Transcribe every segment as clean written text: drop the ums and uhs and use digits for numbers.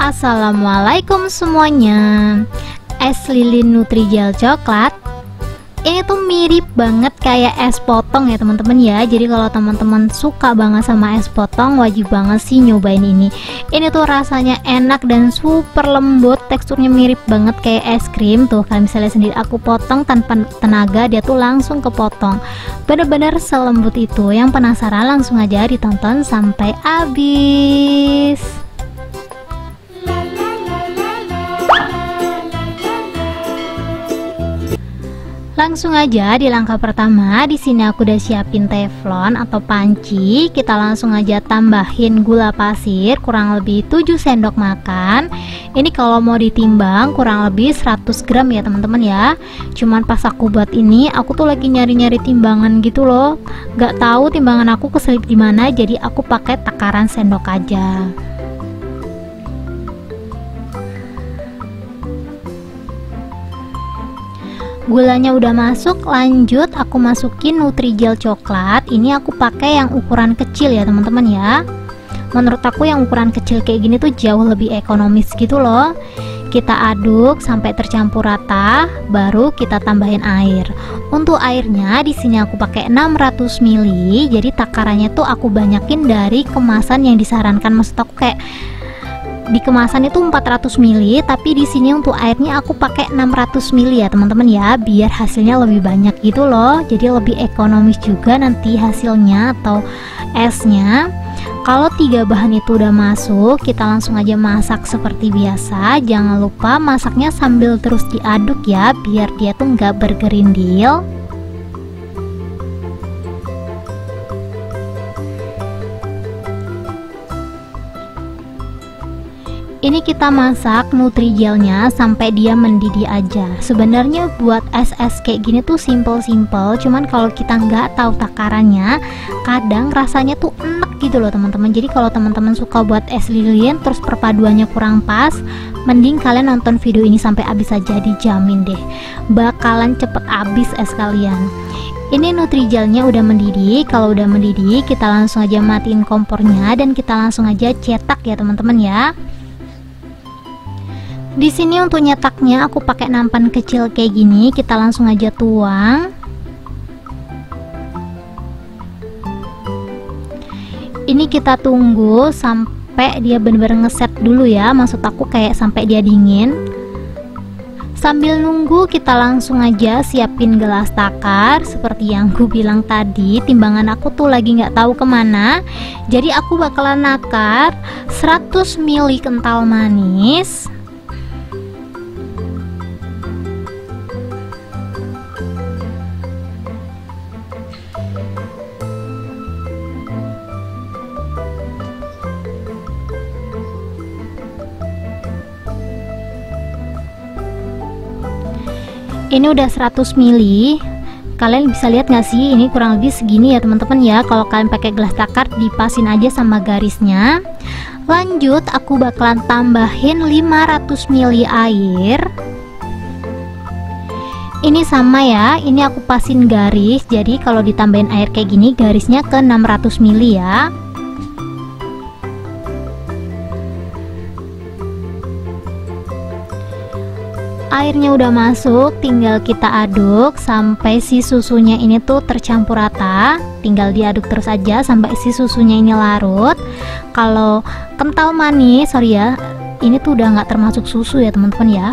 Assalamualaikum semuanya. Es lilin Nutrijel coklat ini tuh mirip banget kayak es potong ya teman-teman ya. Jadi kalau teman-teman suka banget sama es potong, wajib banget sih nyobain ini. Ini tuh rasanya enak dan super lembut, teksturnya mirip banget kayak es krim. Tuh kalian bisa lihat sendiri, aku potong tanpa tenaga, dia tuh langsung kepotong. Bener-bener selembut itu. Yang penasaran langsung aja ditonton sampai habis. Langsung aja di langkah pertama, di sini aku udah siapin teflon atau panci. Kita langsung aja tambahin gula pasir kurang lebih 7 sendok makan. Ini kalau mau ditimbang kurang lebih 100 gram ya teman-teman ya. Cuman pas aku buat ini, aku tuh lagi nyari-nyari timbangan gitu loh. Gak tahu timbangan aku keselip di mana, jadi aku pakai takaran sendok aja. Gulanya udah masuk, lanjut aku masukin Nutrijel coklat. Ini aku pakai yang ukuran kecil ya teman-teman ya. Menurut aku yang ukuran kecil kayak gini tuh jauh lebih ekonomis gitu loh. Kita aduk sampai tercampur rata, baru kita tambahin air. Untuk airnya di sini aku pakai 600 ml. Jadi takarannya tuh aku banyakin dari kemasan yang disarankan. Maksud aku kayak di kemasan itu 400 ml, tapi di sini untuk airnya aku pakai 600 ml ya teman-teman ya, biar hasilnya lebih banyak gitu loh. Jadi lebih ekonomis juga nanti hasilnya atau esnya. Kalau 3 bahan itu udah masuk, kita langsung aja masak seperti biasa. Jangan lupa masaknya sambil terus diaduk ya, biar dia tuh nggak bergerindil. Ini kita masak Nutrijelnya sampai dia mendidih aja. Sebenarnya buat es-es kayak gini tuh simple-simple, cuman kalau kita nggak tahu takarannya, kadang rasanya tuh enak gitu loh teman-teman. Jadi kalau teman-teman suka buat es lilin terus perpaduannya kurang pas, mending kalian nonton video ini sampai habis aja, dijamin deh bakalan cepet habis es kalian. Ini Nutrijelnya udah mendidih. Kalau udah mendidih, kita langsung aja matiin kompornya dan kita langsung aja cetak ya teman-teman ya. Di sini untuk nyetaknya aku pakai nampan kecil kayak gini. Kita langsung aja tuang. Ini kita tunggu sampai dia benar-benar ngeset dulu ya. Maksud aku kayak sampai dia dingin. Sambil nunggu kita langsung aja siapin gelas takar. Seperti yang aku bilang tadi, timbangan aku tuh lagi nggak tahu kemana. Jadi aku bakalan nakar 100 ml kental manis. Ini udah 100 ml. Kalian bisa lihat nggak sih, ini kurang lebih segini ya teman-teman ya. Kalau kalian pakai gelas takar, dipasin aja sama garisnya. Lanjut aku bakalan tambahin 500 ml air. Ini sama ya, ini aku pasin garis. Jadi kalau ditambahin air kayak gini, garisnya ke 600 ml ya. Airnya udah masuk, tinggal kita aduk sampai si susunya ini tuh tercampur rata. Tinggal diaduk terus aja sampai si susunya ini larut. Kalau kental manis, sorry ya, ini tuh udah nggak termasuk susu ya teman-teman ya.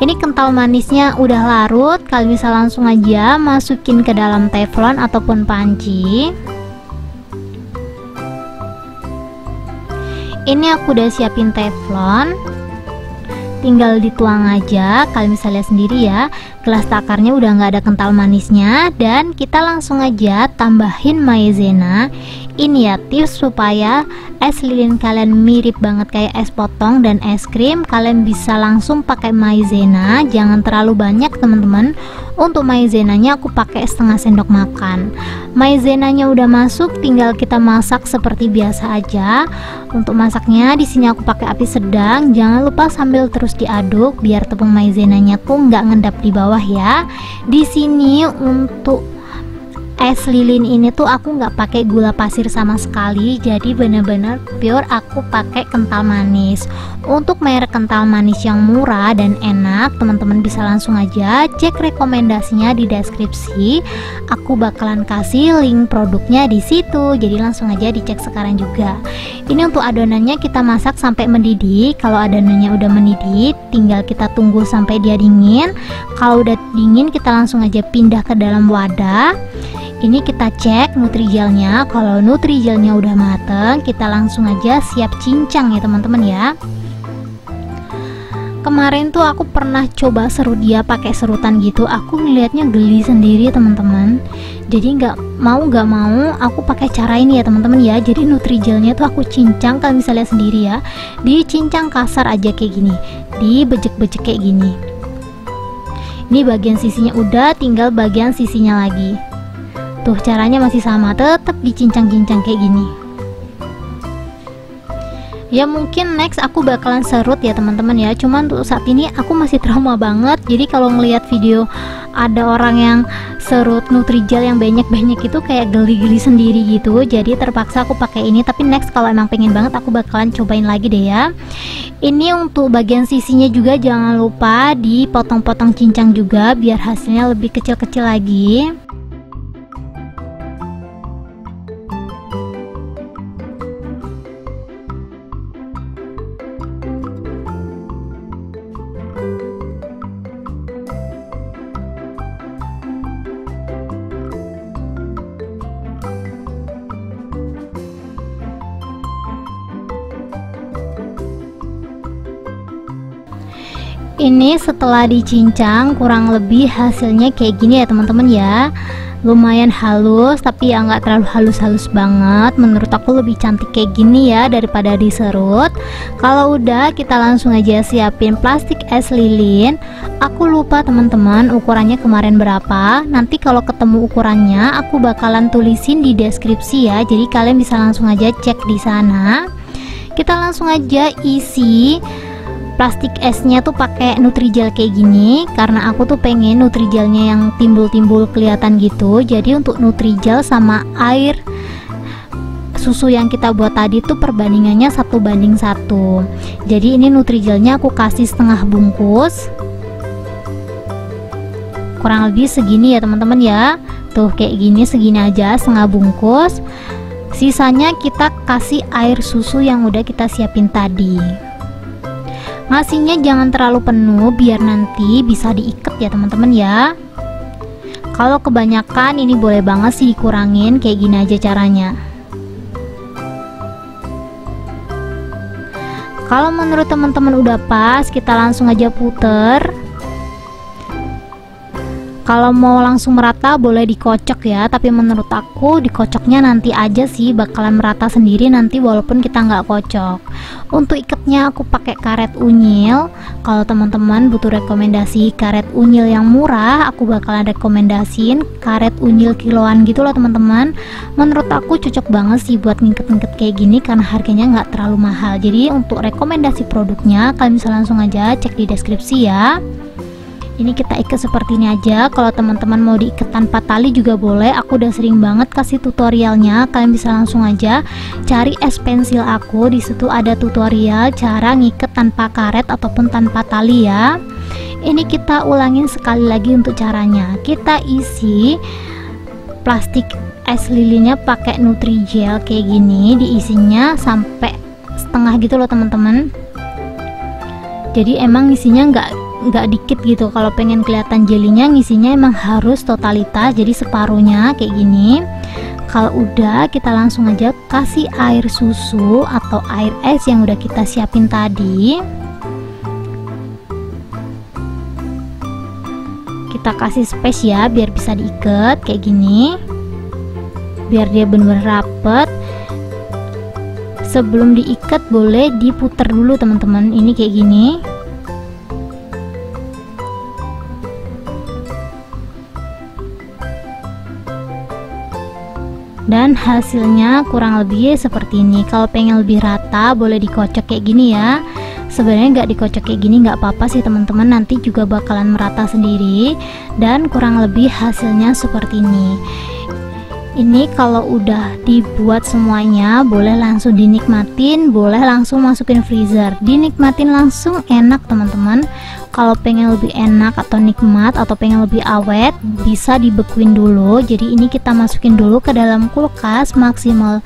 Ini kental manisnya udah larut, kalian bisa langsung aja masukin ke dalam teflon ataupun panci. Ini aku udah siapin teflon, tinggal dituang aja. Kalian bisa lihat sendiri ya, gelas takarnya udah nggak ada kental manisnya. Dan kita langsung aja tambahin maizena. Ini ya tips supaya es lilin kalian mirip banget kayak es potong dan es krim. Kalian bisa langsung pakai maizena, jangan terlalu banyak teman-teman. Untuk maizenanya aku pakai setengah sendok makan. Maizenanya udah masuk, tinggal kita masak seperti biasa aja. Untuk masaknya di sini aku pakai api sedang. Jangan lupa sambil terus diaduk biar tepung maizenanya tuh nggak ngendap di bawah ya. Di sini untuk es lilin ini tuh aku nggak pakai gula pasir sama sekali, jadi bener-bener pure aku pakai kental manis. Untuk merek kental manis yang murah dan enak, teman-teman bisa langsung aja cek rekomendasinya di deskripsi. Aku bakalan kasih link produknya di situ, jadi langsung aja dicek sekarang juga. Ini untuk adonannya kita masak sampai mendidih. Kalau adonannya udah mendidih, tinggal kita tunggu sampai dia dingin. Kalau udah dingin, kita langsung aja pindah ke dalam wadah. Ini kita cek nutrigelnya. Kalau nutrigelnya udah mateng, kita langsung aja siap cincang ya teman-teman ya. Kemarin tuh aku pernah coba serut dia pakai serutan gitu, aku ngelihatnya geli sendiri teman-teman. Jadi nggak mau aku pakai cara ini ya teman-teman ya. Jadi nutrigelnya tuh aku cincang, kalian bisa lihat sendiri ya. Dicincang kasar aja kayak gini, dibejek-bejek kayak gini. Ini bagian sisinya udah, tinggal bagian sisinya lagi. Tuh caranya masih sama, tetap dicincang-cincang kayak gini. Ya mungkin next aku bakalan serut ya teman-teman ya. Cuman untuk saat ini aku masih trauma banget. Jadi kalau ngelihat video ada orang yang serut Nutrijel yang banyak-banyak itu kayak geli-geli sendiri gitu. Jadi terpaksa aku pakai ini. Tapi next kalau emang pengen banget aku bakalan cobain lagi deh ya. Ini untuk bagian sisinya juga jangan lupa dipotong-potong cincang juga biar hasilnya lebih kecil-kecil lagi. Ini setelah dicincang kurang lebih hasilnya kayak gini ya teman-teman ya. Lumayan halus tapi ya nggak terlalu halus-halus banget. Menurut aku lebih cantik kayak gini ya daripada diserut. Kalau udah kita langsung aja siapin plastik es lilin. Aku lupa teman-teman ukurannya kemarin berapa. Nanti kalau ketemu ukurannya aku bakalan tulisin di deskripsi ya. Jadi kalian bisa langsung aja cek di sana. Kita langsung aja isi plastik esnya tuh pakai Nutrijel kayak gini, karena aku tuh pengen Nutrijelnya yang timbul-timbul kelihatan gitu. Jadi untuk Nutrijel sama air susu yang kita buat tadi tuh perbandingannya 1:1. Jadi ini Nutrijelnya aku kasih setengah bungkus, kurang lebih segini ya teman-teman ya. Tuh kayak gini, segini aja setengah bungkus. Sisanya kita kasih air susu yang udah kita siapin tadi. Ngasihnya jangan terlalu penuh biar nanti bisa diikat ya teman-teman ya. Kalau kebanyakan ini boleh banget sih dikurangin, kayak gini aja caranya. Kalau menurut teman-teman udah pas, kita langsung aja puter. Kalau mau langsung merata boleh dikocok ya, tapi menurut aku dikocoknya nanti aja sih, bakalan merata sendiri nanti walaupun kita nggak kocok. Untuk ikatnya aku pakai karet unyil. Kalau teman-teman butuh rekomendasi karet unyil yang murah, aku bakalan rekomendasiin karet unyil kiloan gitu loh teman-teman. Menurut aku cocok banget sih buat ngiket-ngiket kayak gini karena harganya nggak terlalu mahal. Jadi untuk rekomendasi produknya kalian bisa langsung aja cek di deskripsi ya. Ini kita ikat seperti ini aja. Kalau teman-teman mau diikat tanpa tali juga boleh. Aku udah sering banget kasih tutorialnya. Kalian bisa langsung aja cari es pensil aku. Di situ ada tutorial cara ngikat tanpa karet ataupun tanpa tali ya. Ini kita ulangin sekali lagi untuk caranya. Kita isi plastik es lilinnya pakai Nutrijel kayak gini. Diisinya sampai setengah gitu loh teman-teman. Jadi emang isinya nggak dikit gitu. Kalau pengen kelihatan jelinya, ngisinya emang harus totalitas, jadi separuhnya kayak gini. Kalau udah, kita langsung aja kasih air susu atau air es yang udah kita siapin tadi. Kita kasih space ya biar bisa diikat kayak gini, biar dia bener-bener rapet. Sebelum diikat boleh diputer dulu teman-teman. Ini kayak gini. Dan hasilnya kurang lebih seperti ini. Kalau pengen lebih rata boleh dikocok kayak gini ya. Sebenarnya nggak dikocok kayak gini nggak apa-apa sih teman-teman, nanti juga bakalan merata sendiri. Dan kurang lebih hasilnya seperti ini. Ini kalau udah dibuat semuanya, boleh langsung dinikmatin, boleh langsung masukin freezer. Dinikmatin langsung enak teman-teman. Kalau pengen lebih enak atau nikmat atau pengen lebih awet, bisa dibekuin dulu. Jadi ini kita masukin dulu ke dalam kulkas maksimal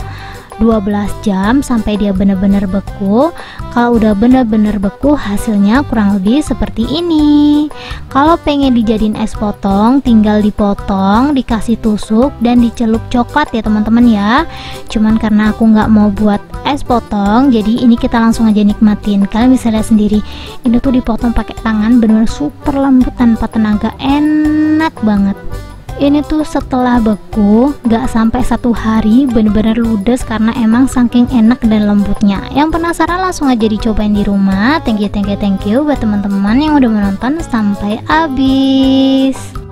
12 jam sampai dia benar-benar beku. Kalau udah benar-benar beku, hasilnya kurang lebih seperti ini. Kalau pengen dijadiin es potong, tinggal dipotong, dikasih tusuk dan dicelup coklat ya teman-teman ya. Cuman karena aku nggak mau buat es potong, jadi ini kita langsung aja nikmatin. Kalian bisa lihat sendiri, ini tuh dipotong pakai tangan, benar-benar super lembut tanpa tenaga, enak banget. Ini tuh setelah beku gak sampai 1 hari, bener-bener ludes karena emang saking enak dan lembutnya. Yang penasaran langsung aja dicobain di rumah. Thank you buat teman-teman yang udah menonton sampai habis.